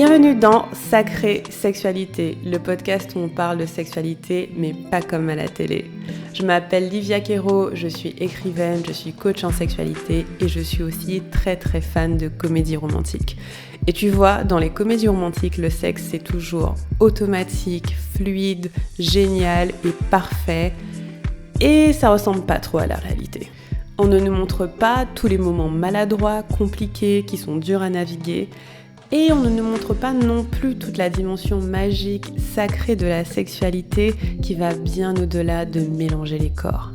Bienvenue dans Sacrée Sexualité, le podcast où on parle de sexualité, mais pas comme à la télé. Je m'appelle Livia Quero, je suis écrivaine, je suis coach en sexualité et je suis aussi très très fan de comédies romantiques. Et tu vois, dans les comédies romantiques, le sexe c'est toujours automatique, fluide, génial et parfait. Et ça ressemble pas trop à la réalité. On ne nous montre pas tous les moments maladroits, compliqués, qui sont durs à naviguer. Et on ne nous montre pas non plus toute la dimension magique, sacrée de la sexualité qui va bien au-delà de mélanger les corps.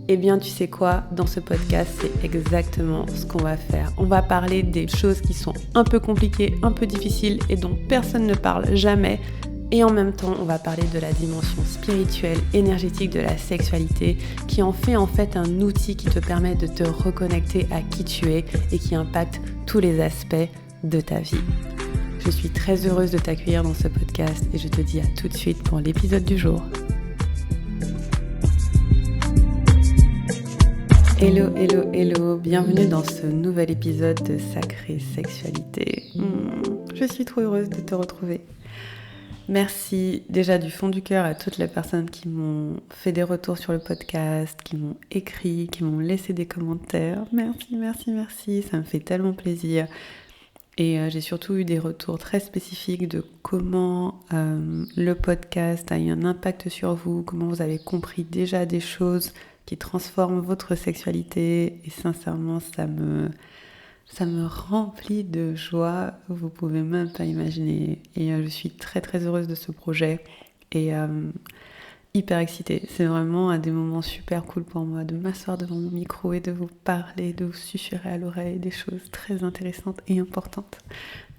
Eh bien, tu sais quoi, dans ce podcast, c'est exactement ce qu'on va faire. On va parler des choses qui sont un peu compliquées, un peu difficiles et dont personne ne parle jamais. Et en même temps, on va parler de la dimension spirituelle, énergétique de la sexualité qui en fait un outil qui te permet de te reconnecter à qui tu es et qui impacte tous les aspects de ta vie. Je suis très heureuse de t'accueillir dans ce podcast et je te dis à tout de suite pour l'épisode du jour. Hello, hello, hello, bienvenue dans ce nouvel épisode de Sacrée Sexualité. Je suis trop heureuse de te retrouver. Merci déjà du fond du cœur à toutes les personnes qui m'ont fait des retours sur le podcast, qui m'ont écrit, qui m'ont laissé des commentaires. Merci, ça me fait tellement plaisir. Et j'ai surtout eu des retours très spécifiques de comment le podcast a eu un impact sur vous, comment vous avez compris déjà des choses qui transforment votre sexualité. Et sincèrement, ça me remplit de joie, vous pouvez même pas imaginer. Et je suis très très heureuse de ce projet et hyper excitée. C'est vraiment un des moments super cool pour moi de m'asseoir devant mon micro et de vous parler, de vous susurrer à l'oreille des choses très intéressantes et importantes.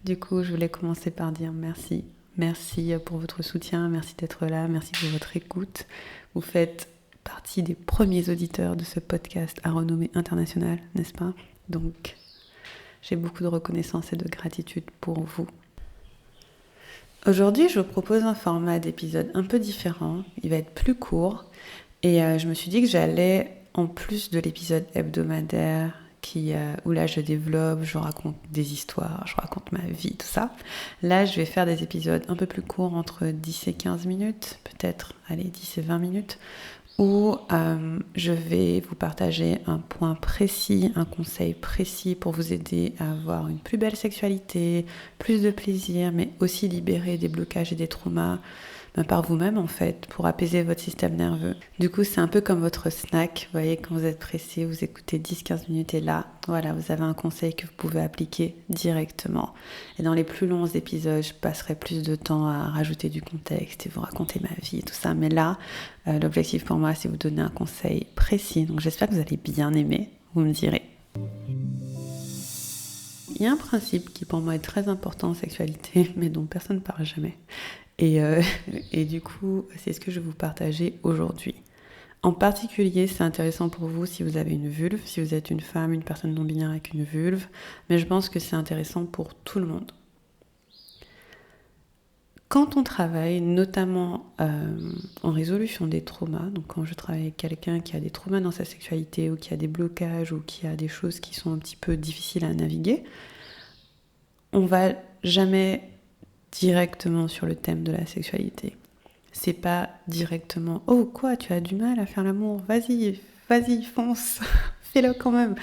Du coup, je voulais commencer par dire merci. Merci pour votre soutien, merci d'être là, merci pour votre écoute. Vous faites partie des premiers auditeurs de ce podcast à renommée internationale, n'est-ce pas? Donc, j'ai beaucoup de reconnaissance et de gratitude pour vous. Aujourd'hui, je vous propose un format d'épisode un peu différent. Il va être plus court. Et je me suis dit que j'allais, en plus de l'épisode hebdomadaire, où là je développe, je raconte des histoires, je raconte ma vie, tout ça. Là, je vais faire des épisodes un peu plus courts, entre 10 et 15 minutes, peut-être, 10 et 20 minutes, où je vais vous partager un point précis, un conseil précis pour vous aider à avoir une plus belle sexualité, plus de plaisir, mais aussi libérer des blocages et des traumas par vous-même en fait, pour apaiser votre système nerveux. Du coup, c'est un peu comme votre snack, vous voyez, quand vous êtes pressé, vous écoutez 10-15 minutes et là, voilà, vous avez un conseil que vous pouvez appliquer directement. Et dans les plus longs épisodes, je passerai plus de temps à rajouter du contexte et vous raconter ma vie et tout ça. Mais là, l'objectif pour moi, c'est vous donner un conseil précis. Donc j'espère que vous allez bien aimer, vous me direz. Il y a un principe qui pour moi est très important en sexualité, mais dont personne ne parle jamais. Et du coup, c'est ce que je vais vous partager aujourd'hui. En particulier, c'est intéressant pour vous si vous avez une vulve, si vous êtes une femme, une personne non-binaire avec une vulve, mais je pense que c'est intéressant pour tout le monde. Quand on travaille, notamment en résolution des traumas, donc quand je travaille avec quelqu'un qui a des traumas dans sa sexualité ou qui a des blocages ou qui a des choses qui sont un petit peu difficiles à naviguer, on va jamais directement sur le thème de la sexualité. C'est pas directement « Oh quoi, tu as du mal à faire l'amour, vas-y, fonce, fais-le quand même !»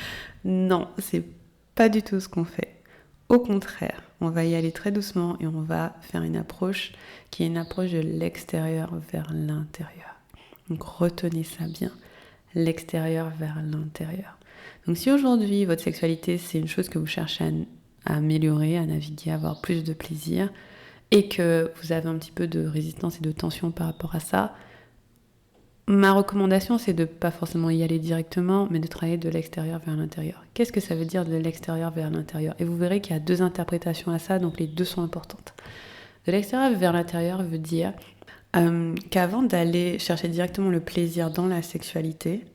Non, c'est pas du tout ce qu'on fait. Au contraire, on va y aller très doucement et on va faire une approche qui est une approche de l'extérieur vers l'intérieur. Donc retenez ça bien, l'extérieur vers l'intérieur. Donc si aujourd'hui votre sexualité c'est une chose que vous cherchez à améliorer, à naviguer, à avoir plus de plaisir, et que vous avez un petit peu de résistance et de tension par rapport à ça, ma recommandation, c'est de pas forcément y aller directement, mais de travailler de l'extérieur vers l'intérieur. Qu'est-ce que ça veut dire de l'extérieur vers l'intérieur ? Et vous verrez qu'il y a deux interprétations à ça, donc les deux sont importantes. De l'extérieur vers l'intérieur veut dire qu'avant d'aller chercher directement le plaisir dans la sexualité,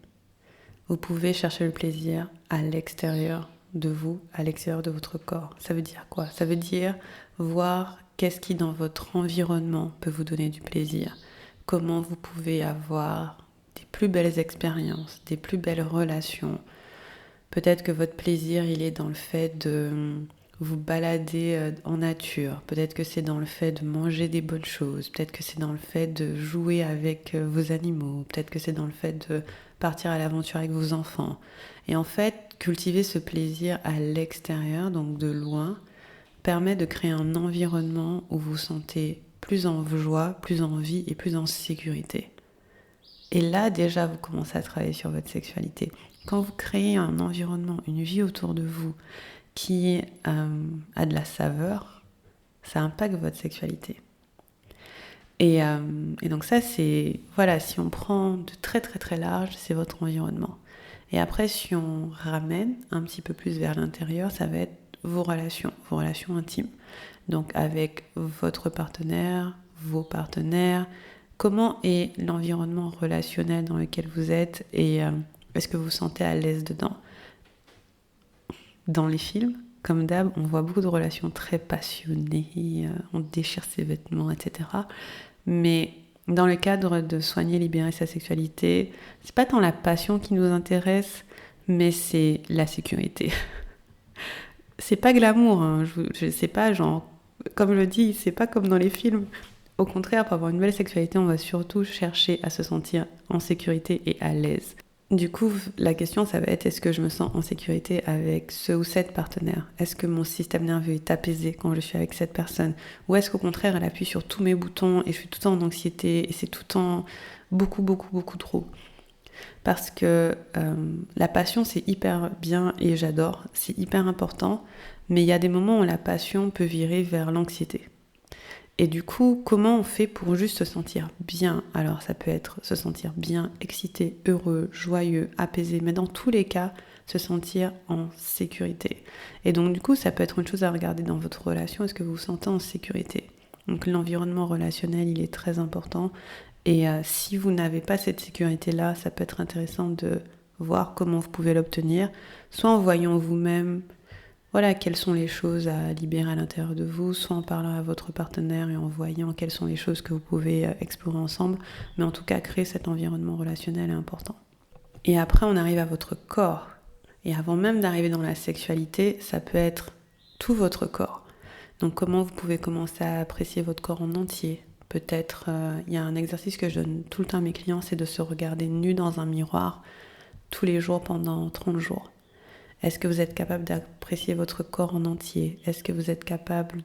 vous pouvez chercher le plaisir à l'extérieur de vous, à l'extérieur de votre corps. Ça veut dire quoi ? Ça veut dire voir qu'est-ce qui dans votre environnement peut vous donner du plaisir. Comment vous pouvez avoir des plus belles expériences, des plus belles relations. Peut-être que votre plaisir, il est dans le fait de vous balader en nature, peut-être que c'est dans le fait de manger des bonnes choses, peut-être que c'est dans le fait de jouer avec vos animaux, peut-être que c'est dans le fait de partir à l'aventure avec vos enfants. Et en fait, cultiver ce plaisir à l'extérieur, donc de loin, permet de créer un environnement où vous vous sentez plus en joie, plus en vie et plus en sécurité. Et là, déjà, vous commencez à travailler sur votre sexualité. Quand vous créez un environnement, une vie autour de vous qui a de la saveur, ça impacte votre sexualité. Et donc ça, c'est... Voilà, si on prend de très très très large, c'est votre environnement. Et après, si on ramène un petit peu plus vers l'intérieur, ça va être vos relations intimes. Donc avec votre partenaire, vos partenaires, comment est l'environnement relationnel dans lequel vous êtes et est-ce que vous vous sentez à l'aise dedans? Dans les films, comme d'hab, on voit beaucoup de relations très passionnées, on déchire ses vêtements, etc. Mais dans le cadre de soigner, libérer sa sexualité, c'est pas tant la passion qui nous intéresse, mais c'est la sécurité. C'est pas glamour, hein. Je sais pas, genre, comme je le dis, c'est pas comme dans les films. Au contraire, pour avoir une belle sexualité, on va surtout chercher à se sentir en sécurité et à l'aise. Du coup, la question, ça va être, est-ce que je me sens en sécurité avec ce ou cette partenaire? Est-ce que mon système nerveux est apaisé quand je suis avec cette personne? Ou est-ce qu'au contraire, elle appuie sur tous mes boutons et je suis tout le temps en anxiété et c'est tout le temps beaucoup, beaucoup, beaucoup trop? Parce que la passion, c'est hyper bien et j'adore, c'est hyper important, mais il y a des moments où la passion peut virer vers l'anxiété. Et du coup, comment on fait pour juste se sentir bien? Alors ça peut être se sentir bien, excité, heureux, joyeux, apaisé, mais dans tous les cas, se sentir en sécurité. Et donc du coup, ça peut être une chose à regarder dans votre relation, est-ce que vous vous sentez en sécurité? Donc l'environnement relationnel, il est très important. Et si vous n'avez pas cette sécurité-là, ça peut être intéressant de voir comment vous pouvez l'obtenir, soit en voyant vous-même voilà, quelles sont les choses à libérer à l'intérieur de vous, soit en parlant à votre partenaire et en voyant quelles sont les choses que vous pouvez explorer ensemble, mais en tout cas, créer cet environnement relationnel est important. Et après, on arrive à votre corps. Et avant même d'arriver dans la sexualité, ça peut être tout votre corps. Donc comment vous pouvez commencer à apprécier votre corps en entier? Peut-être, il y a un exercice que je donne tout le temps à mes clients, c'est de se regarder nu dans un miroir tous les jours pendant 30 jours. Est-ce que vous êtes capable d'apprécier votre corps en entier? Est-ce que vous êtes capable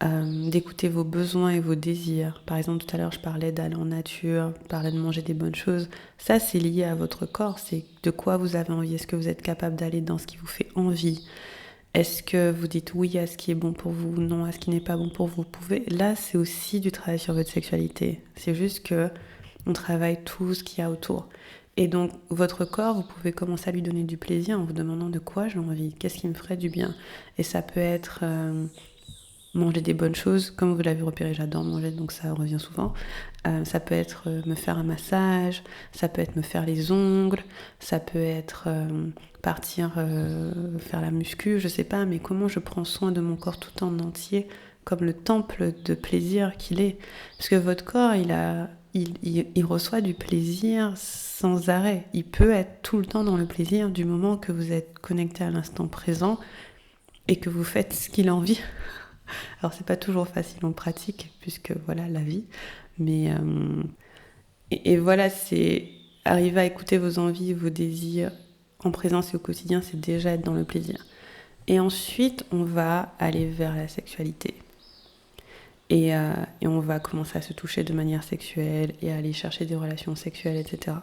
d'écouter vos besoins et vos désirs? Par exemple, tout à l'heure, je parlais d'aller en nature, je parlais de manger des bonnes choses. Ça, c'est lié à votre corps. C'est de quoi vous avez envie. Est-ce que vous êtes capable d'aller dans ce qui vous fait envie? Est-ce que vous dites oui à ce qui est bon pour vous, non à ce qui n'est pas bon pour vous? Vous pouvez... Là, c'est aussi du travail sur votre sexualité. C'est juste que on travaille tout ce qu'il y a autour. Et donc, votre corps, vous pouvez commencer à lui donner du plaisir en vous demandant de quoi j'ai envie, qu'est-ce qui me ferait du bien. Et ça peut être manger des bonnes choses, comme vous l'avez repéré, j'adore manger, donc ça revient souvent. Ça peut être me faire un massage, ça peut être me faire les ongles, ça peut être partir faire la muscu, je sais pas, mais comment je prends soin de mon corps tout en entier, comme le temple de plaisir qu'il est. Parce que votre corps, il reçoit du plaisir sans arrêt. Il peut être tout le temps dans le plaisir du moment que vous êtes connecté à l'instant présent et que vous faites ce qu'il a envie. Alors c'est pas toujours facile en pratique puisque voilà la vie, mais et voilà, c'est arriver à écouter vos envies, vos désirs en présence et au quotidien, c'est déjà être dans le plaisir. Et ensuite, on va aller vers la sexualité. Et on va commencer à se toucher de manière sexuelle et à aller chercher des relations sexuelles, etc.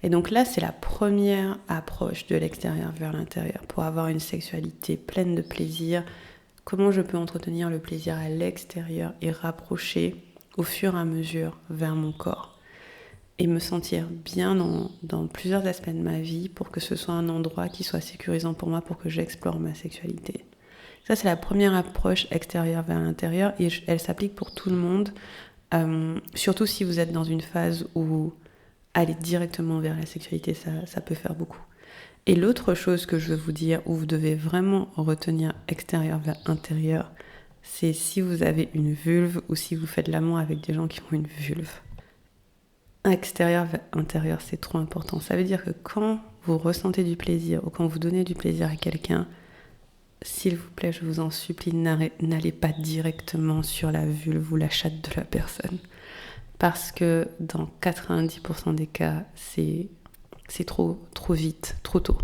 Et donc là, c'est la première approche de l'extérieur vers l'intérieur pour avoir une sexualité pleine de plaisir. Comment je peux entretenir le plaisir à l'extérieur et rapprocher au fur et à mesure vers mon corps et me sentir bien dans plusieurs aspects de ma vie pour que ce soit un endroit qui soit sécurisant pour moi pour que j'explore ma sexualité. Ça, c'est la première approche extérieure vers l'intérieur et elle s'applique pour tout le monde, surtout si vous êtes dans une phase où aller directement vers la sexualité, ça peut faire beaucoup. Et l'autre chose que je veux vous dire, où vous devez vraiment retenir extérieur vers intérieur, c'est si vous avez une vulve ou si vous faites l'amour avec des gens qui ont une vulve. Extérieur vers intérieur, c'est trop important. Ça veut dire que quand vous ressentez du plaisir ou quand vous donnez du plaisir à quelqu'un, s'il vous plaît, je vous en supplie, n'allez pas directement sur la vulve ou la chatte de la personne. Parce que dans 90% des cas, c'est trop vite, trop tôt.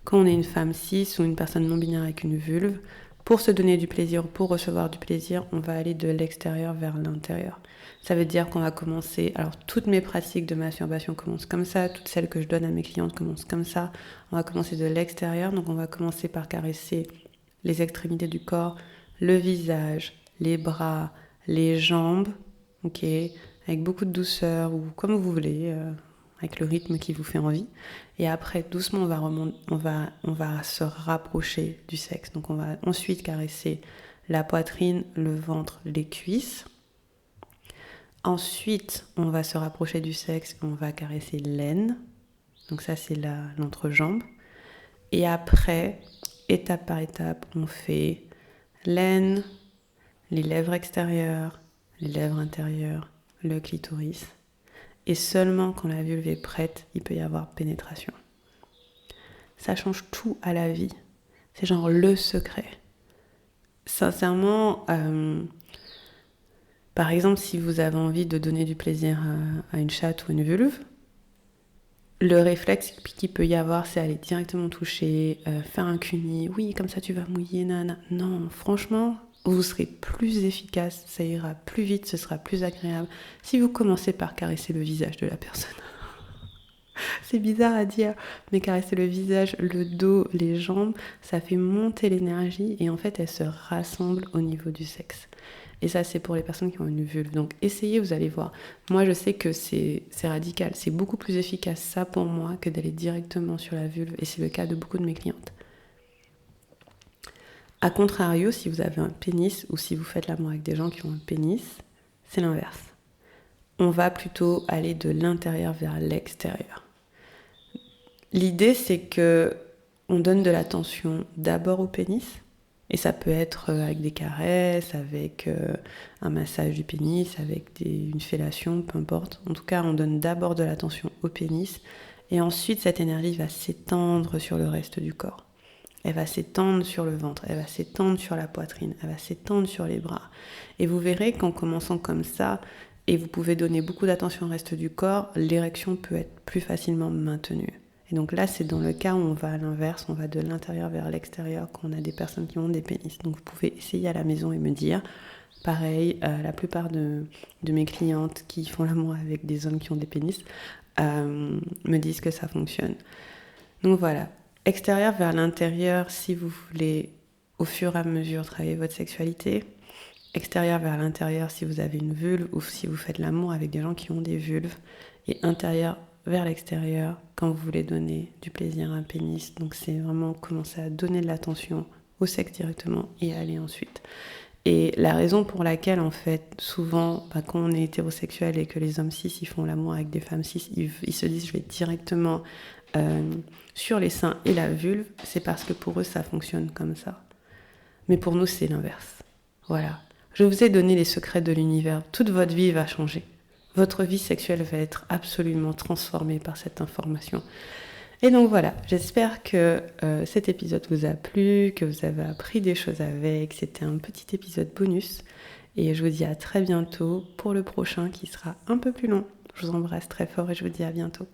Quand on est une femme cis ou une personne non-binaire avec une vulve, pour se donner du plaisir, pour recevoir du plaisir, on va aller de l'extérieur vers l'intérieur. Ça veut dire qu'on va commencer... Alors, toutes mes pratiques de masturbation commencent comme ça, toutes celles que je donne à mes clientes commencent comme ça. On va commencer de l'extérieur, donc on va commencer par caresser les extrémités du corps, le visage, les bras, les jambes, ok, avec beaucoup de douceur ou comme vous voulez, avec le rythme qui vous fait envie. Et après, doucement, on va se rapprocher du sexe. Donc on va ensuite caresser la poitrine, le ventre, les cuisses. Ensuite, on va se rapprocher du sexe, on va caresser l'aine. Donc ça, c'est l'entrejambe. Et après, étape par étape, on fait l'aine, les lèvres extérieures, les lèvres intérieures, le clitoris. Et seulement quand la vulve est prête, il peut y avoir pénétration. Ça change tout à la vie. C'est genre le secret. Sincèrement, par exemple, si vous avez envie de donner du plaisir à une chatte ou une vulve, le réflexe qu'il peut y avoir, c'est aller directement toucher, faire un cuni. Oui, comme ça tu vas mouiller, nana. Non, franchement, vous serez plus efficace, ça ira plus vite, ce sera plus agréable. Si vous commencez par caresser le visage de la personne. C'est bizarre à dire, mais caresser le visage, le dos, les jambes, ça fait monter l'énergie et en fait, elle se rassemble au niveau du sexe. Et ça, c'est pour les personnes qui ont une vulve. Donc, essayez, vous allez voir. Moi, je sais que c'est radical. C'est beaucoup plus efficace, ça, pour moi, que d'aller directement sur la vulve. Et c'est le cas de beaucoup de mes clientes. A contrario, si vous avez un pénis ou si vous faites l'amour avec des gens qui ont un pénis, c'est l'inverse. On va plutôt aller de l'intérieur vers l'extérieur. L'idée, c'est que on donne de l'attention d'abord au pénis, et ça peut être avec des caresses, avec un massage du pénis, avec une fellation, peu importe. En tout cas, on donne d'abord de l'attention au pénis, et ensuite cette énergie va s'étendre sur le reste du corps. Elle va s'étendre sur le ventre, elle va s'étendre sur la poitrine, elle va s'étendre sur les bras. Et vous verrez qu'en commençant comme ça, et vous pouvez donner beaucoup d'attention au reste du corps, l'érection peut être plus facilement maintenue. Et donc là, c'est dans le cas où on va à l'inverse, on va de l'intérieur vers l'extérieur quand on a des personnes qui ont des pénis. Donc vous pouvez essayer à la maison et me dire, pareil, la plupart de mes clientes qui font l'amour avec des hommes qui ont des pénis me disent que ça fonctionne. Donc voilà, extérieur vers l'intérieur si vous voulez au fur et à mesure travailler votre sexualité. Extérieur vers l'intérieur si vous avez une vulve ou si vous faites l'amour avec des gens qui ont des vulves. Et intérieur vers l'extérieur quand vous voulez donner du plaisir à un pénis. Donc c'est vraiment commencer à donner de l'attention au sexe directement et aller ensuite. Et la raison pour laquelle en fait souvent quand on est hétérosexuel et que les hommes cis ils font l'amour avec des femmes cis, ils se disent je vais directement sur les seins et la vulve, c'est parce que pour eux ça fonctionne comme ça. Mais pour nous c'est l'inverse. Voilà. Je vous ai donné les secrets de l'univers. Toute votre vie va changer. Votre vie sexuelle va être absolument transformée par cette information. Et donc voilà, j'espère que cet épisode vous a plu, que vous avez appris des choses avec. C'était un petit épisode bonus. Et je vous dis à très bientôt pour le prochain qui sera un peu plus long. Je vous embrasse très fort et je vous dis à bientôt.